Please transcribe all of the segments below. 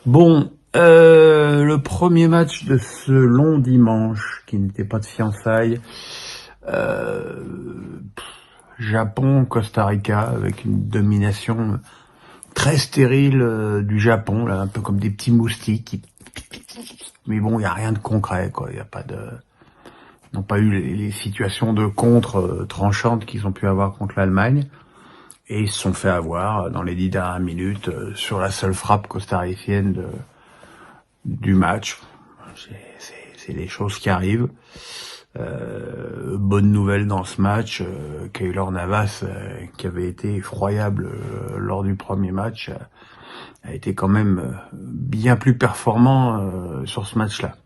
Bon, le premier match de ce long dimanche, qui n'était pas de fiançailles, euh, Japon-Costa Rica, avec une domination très stérile du Japon, là, un peu comme des petits moustiques. Mais bon, il y a rien de concret, quoi. Il y a pas de, ils n'ont pas eu les situations de contre tranchantes qu'ils ont pu avoir contre l'Allemagne. Et ils se sont fait avoir dans les 10 dernières minutes sur la seule frappe costaricienne du match. C'est les choses qui arrivent. Bonne nouvelle dans ce match, Keylor Navas, qui avait été effroyable lors du premier match, a été quand même bien plus performant sur ce match-là.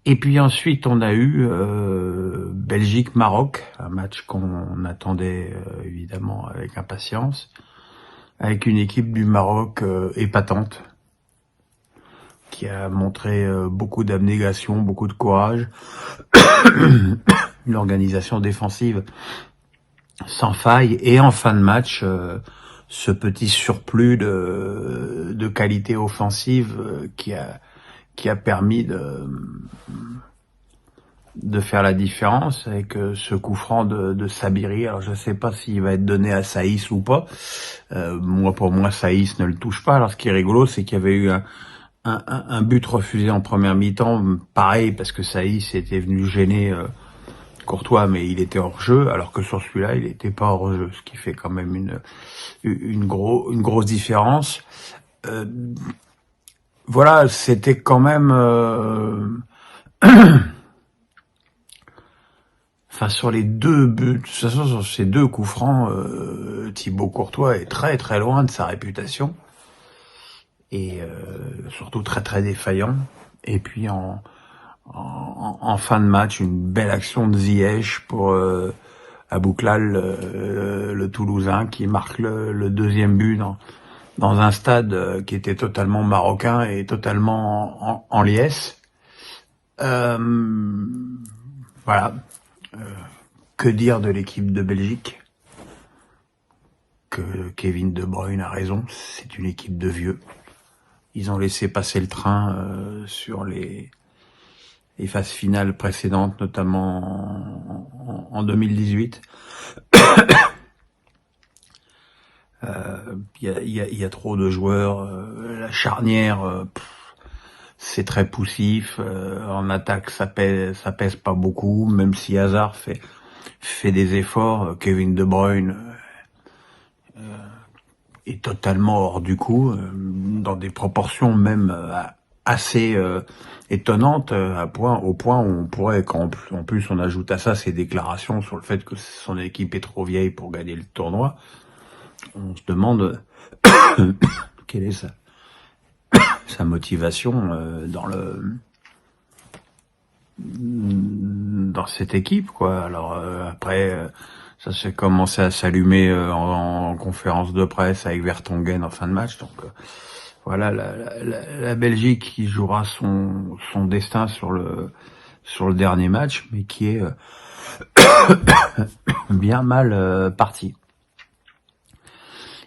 Et puis ensuite, on a eu Belgique-Maroc, un match qu'on attendait évidemment avec impatience, avec une équipe du Maroc épatante, qui a montré beaucoup d'abnégation, beaucoup de courage, une organisation défensive sans faille, et en fin de match, ce petit surplus de qualité offensive qui a permis de faire la différence avec ce coup franc de Sabiri. Alors je sais pas s'il va être donné à Saïs ou pas. Pour moi, Saïs ne le touche pas. Alors ce qui est rigolo, c'est qu'il y avait eu un but refusé en première mi-temps, pareil, parce que Saïs était venu gêner Courtois, mais il était hors jeu, alors que sur celui-là, il n'était pas hors jeu, ce qui fait quand même une grosse différence. Voilà, c'était quand même... Enfin, sur les deux buts, de toute façon, sur ces deux coups francs, Thibaut Courtois est très très loin de sa réputation, et surtout très très défaillant. Et puis en fin de match, une belle action de Ziyech pour Abouklal, le Toulousain, qui marque le deuxième but dans un stade qui était totalement marocain et totalement en liesse. Voilà. Que dire de l'équipe de Belgique? Que Kevin De Bruyne a raison, c'est une équipe de vieux. Ils ont laissé passer le train sur les phases finales précédentes, notamment en 2018. Il y a trop de joueurs. La charnière, c'est très poussif. En attaque, ça pèse pas beaucoup, même si Hazard fait des efforts. Kevin De Bruyne est totalement hors du coup, dans des proportions même assez étonnantes, au point où on pourrait, quand en plus on ajoute à ça ses déclarations sur le fait que son équipe est trop vieille pour gagner le tournoi, on se demande quelle est sa motivation dans cette équipe, quoi. Alors après, ça s'est commencé à s'allumer en conférence de presse avec Vertonghen en fin de match. Donc voilà, la Belgique qui jouera son destin sur le dernier match, mais qui est bien mal parti.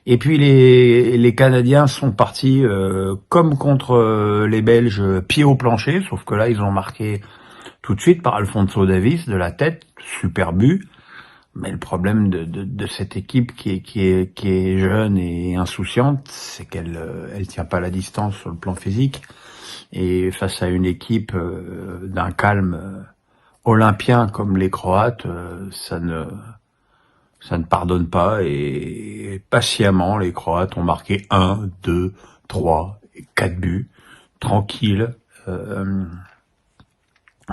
Et puis les Canadiens sont partis comme contre les Belges, pied au plancher, sauf que là ils ont marqué tout de suite par Alphonso Davies de la tête, super but. Mais le problème de cette équipe qui est jeune et insouciante, c'est qu'elle tient pas la distance sur le plan physique. Et face à une équipe d'un calme olympien comme les Croates, ça ne pardonne pas. Et patiemment, les Croates ont marqué 1, 2, 3, 4 buts, tranquille.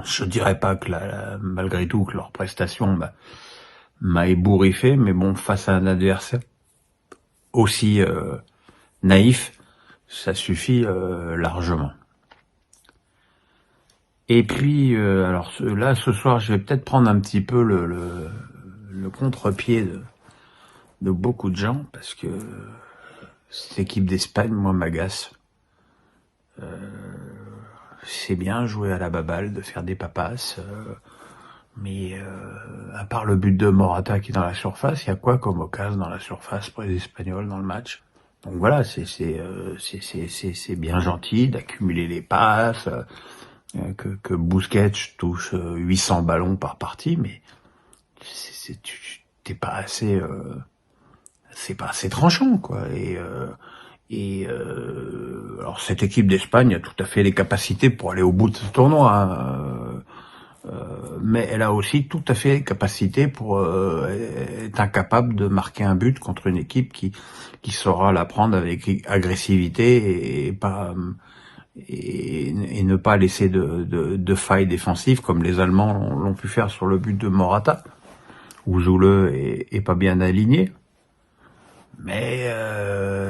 Je dirais pas que malgré tout que leur prestation m'a ébouriffé, mais bon, face à un adversaire aussi naïf, ça suffit largement. Et puis, alors là, ce soir, je vais peut-être prendre un petit peu le contre-pied de beaucoup de gens, parce que cette équipe d'Espagne, moi, m'agace. C'est bien jouer à la baballe, de faire des papasses, mais à part le but de Morata qui est dans la surface, il y a quoi comme occasion dans la surface pour les Espagnols dans le match? Donc voilà, c'est bien gentil d'accumuler les passes, que Busquets touche 800 ballons par partie, mais t'es pas assez, c'est pas assez tranchant, quoi. Alors cette équipe d'Espagne a tout à fait les capacités pour aller au bout de ce tournoi, hein. Mais elle a aussi tout à fait les capacités pour être incapable de marquer un but contre une équipe qui saura la prendre avec agressivité et ne pas laisser de failles défensives comme les Allemands l'ont pu faire sur le but de Morata, où Zoule est pas bien aligné. Mais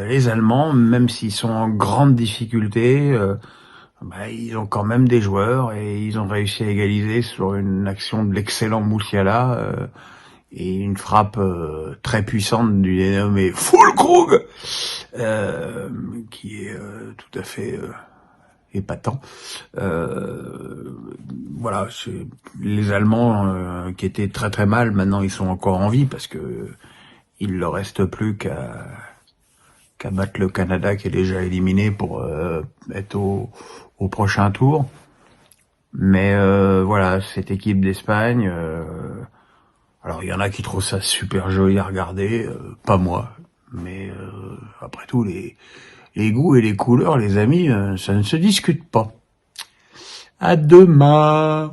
les Allemands, même s'ils sont en grande difficulté, ils ont quand même des joueurs et ils ont réussi à égaliser sur une action de l'excellent Moussiala et une frappe très puissante du dénommé Füllkrug, qui est tout à fait épatant. Voilà, les Allemands qui étaient très très mal, maintenant ils sont encore en vie parce que il leur reste plus qu'à battre le Canada qui est déjà éliminé pour être au prochain tour. Mais voilà, cette équipe d'Espagne, alors il y en a qui trouvent ça super joli à regarder, pas moi. Mais après tout, les goûts et les couleurs, les amis, ça ne se discute pas. À demain!